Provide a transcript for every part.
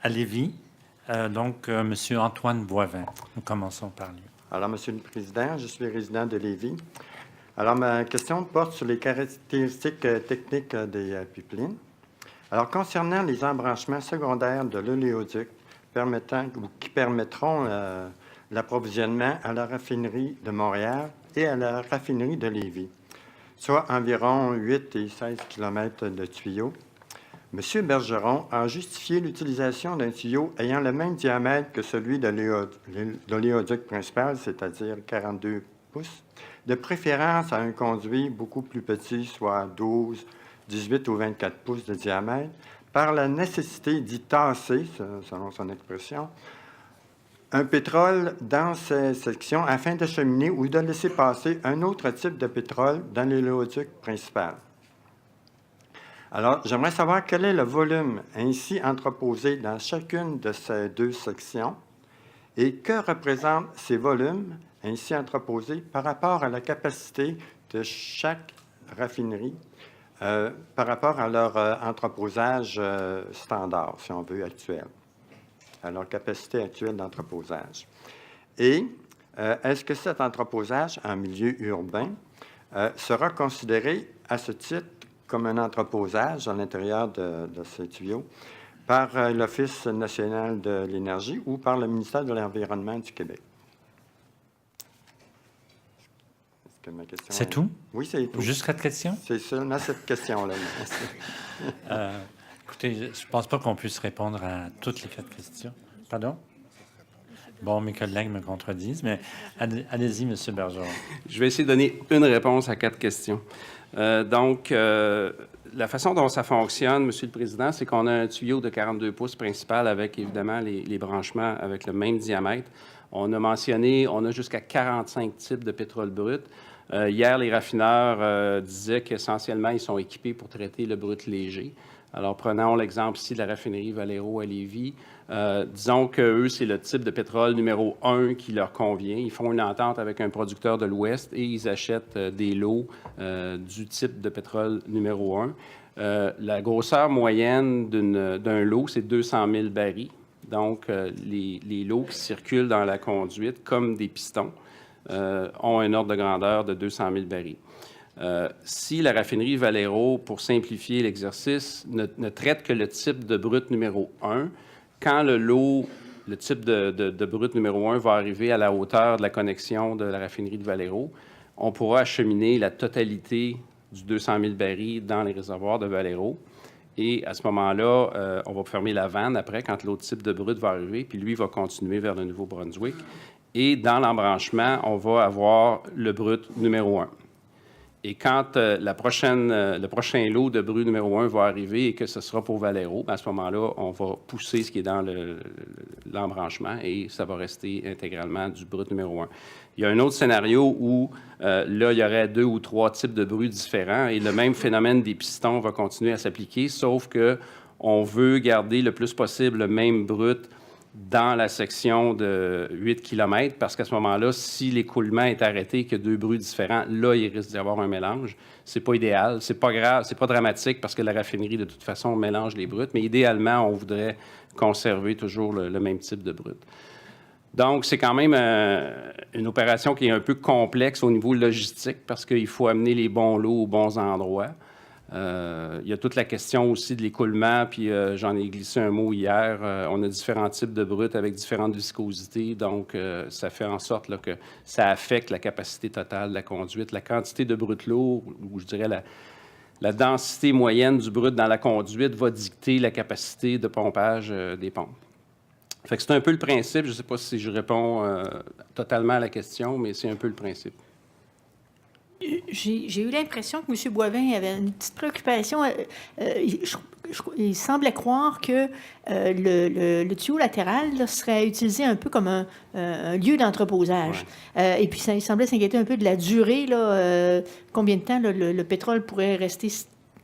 à Lévis. M. Antoine Boivin. Nous commençons par lui. Alors, Monsieur le Président, je suis résident de Lévis. Alors, ma question porte sur les caractéristiques techniques des pipelines. Alors, concernant les embranchements secondaires de l'oléoduc qui permettront l'approvisionnement à la raffinerie de Montréal et à la raffinerie de Lévis, soit environ 8 et 16 km de tuyaux, M. Bergeron a justifié l'utilisation d'un tuyau ayant le même diamètre que celui de l'oléoduc principal, c'est-à-dire 42 pouces, de préférence à un conduit beaucoup plus petit, soit 12, 18 ou 24 pouces de diamètre, par la nécessité d'y tasser, selon son expression, un pétrole dans ces sections afin d'acheminer ou de laisser passer un autre type de pétrole dans l'oléoduc principal. Alors, j'aimerais savoir quel est le volume ainsi entreposé dans chacune de ces deux sections et que représentent ces volumes ainsi entreposés par rapport à la capacité de chaque raffinerie, par rapport à leur entreposage standard, si on veut, actuel, à leur capacité actuelle d'entreposage. Et est-ce que cet entreposage en milieu urbain sera considéré à ce titre comme un entreposage à l'intérieur de ces tuyaux par l'Office national de l'énergie ou par le ministère de l'Environnement du Québec? C'est tout? Oui, c'est tout. Juste 4 questions? C'est seulement cette question-là. Écoutez, je ne pense pas qu'on puisse répondre à toutes les 4 questions. Pardon? Bon, mes collègues me contredisent, mais allez-y, M. Bergeron. Je vais essayer de donner une réponse à 4 questions. La façon dont ça fonctionne, Monsieur le Président, c'est qu'on a un tuyau de 42 pouces principal avec, évidemment, les branchements avec le même diamètre. On a mentionné, on a jusqu'à 45 types de pétrole brut. Hier, les raffineurs disaient qu'essentiellement, ils sont équipés pour traiter le brut léger. Alors, prenons l'exemple ici de la raffinerie Valero à Lévis. Disons qu'eux, c'est le type de pétrole numéro 1 qui leur convient. Ils font une entente avec un producteur de l'Ouest et ils achètent des lots du type de pétrole numéro 1. La grosseur moyenne d'un lot, c'est 200 000 barils. Donc, les lots qui circulent dans la conduite, comme des pistons, ont un ordre de grandeur de 200 000 barils. Si la raffinerie Valero, pour simplifier l'exercice, ne traite que le type de brut numéro 1, quand le type de brut numéro 1 va arriver à la hauteur de la connexion de la raffinerie de Valero, on pourra acheminer la totalité du 200 000 barils dans les réservoirs de Valero. Et à ce moment-là, on va fermer la vanne après, quand l'autre type de brut va arriver, puis lui va continuer vers le Nouveau-Brunswick. Et dans l'embranchement, on va avoir le brut numéro 1. Et quand le prochain lot de brut numéro 1 va arriver et que ce sera pour Valero, à ce moment-là, on va pousser ce qui est dans l'embranchement et ça va rester intégralement du brut numéro 1. Il y a un autre scénario où, là, il y aurait 2 ou 3 types de bruts différents et le même phénomène des pistons va continuer à s'appliquer, sauf qu'on veut garder le plus possible le même brut dans la section de 8 km, parce qu'à ce moment-là, si l'écoulement est arrêté, qu'il y a 2 bruits différents, là, il risque d'y avoir un mélange. C'est pas idéal, c'est pas grave, c'est pas dramatique, parce que la raffinerie, de toute façon, mélange les bruts, mais idéalement, on voudrait conserver toujours le même type de brut. Donc, c'est quand même une opération qui est un peu complexe au niveau logistique, parce qu'il faut amener les bons lots aux bons endroits. Il y a toute la question aussi de l'écoulement, puis j'en ai glissé un mot hier. On a différents types de brut avec différentes viscosités, donc ça fait en sorte là, que ça affecte la capacité totale de la conduite. La quantité de brut lourd, ou je dirais la densité moyenne du brut dans la conduite va dicter la capacité de pompage des pompes. Fait que c'est un peu le principe. Je ne sais pas si je réponds totalement à la question, mais c'est un peu le principe. J'ai eu l'impression que M. Boivin avait une petite préoccupation. Il semblait croire que le tuyau latéral là, serait utilisé un peu comme un lieu d'entreposage. Ouais. Et puis, il semblait s'inquiéter un peu de la durée, là, combien de temps là, le pétrole pourrait rester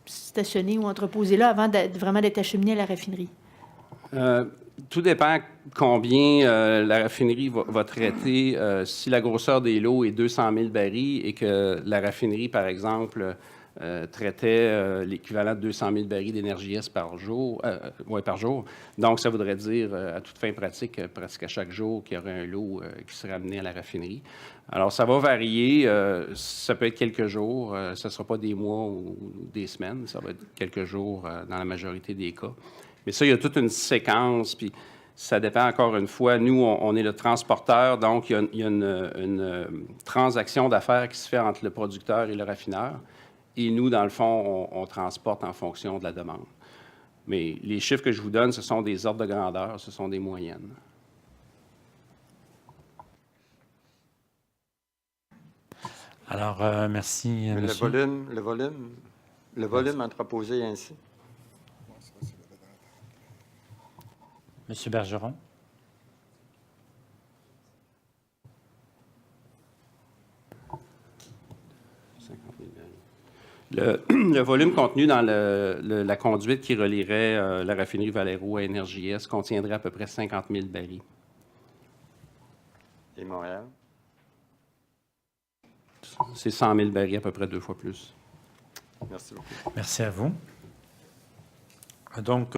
stationné ou entreposé là avant vraiment d'être acheminé à la raffinerie. Tout dépend combien la raffinerie va traiter. Si la grosseur des lots est 200 000 barils et que la raffinerie, par exemple, traitait l'équivalent de 200 000 barils d'énergie par jour. Par jour. Donc, ça voudrait dire, à toute fin pratique, presque à chaque jour, qu'il y aurait un lot qui serait amené à la raffinerie. Alors, ça va varier. Ça peut être quelques jours. Ce ne sera pas des mois ou des semaines. Ça va être quelques jours dans la majorité des cas. Mais ça, il y a toute une séquence, puis ça dépend encore une fois. Nous, on est le transporteur, donc il y a une transaction d'affaires qui se fait entre le producteur et le raffineur. Et nous, dans le fond, on transporte en fonction de la demande. Mais les chiffres que je vous donne, ce sont des ordres de grandeur, ce sont des moyennes. Alors, merci, Mais monsieur. le volume entreposé ainsi. Monsieur Bergeron. Le volume contenu dans la conduite qui relierait la raffinerie Valero à Énergie-S contiendrait à peu près 50 000 barils. Et Montréal? C'est 100 000 barils, à peu près 2 fois plus. Merci beaucoup. Merci à vous. Donc,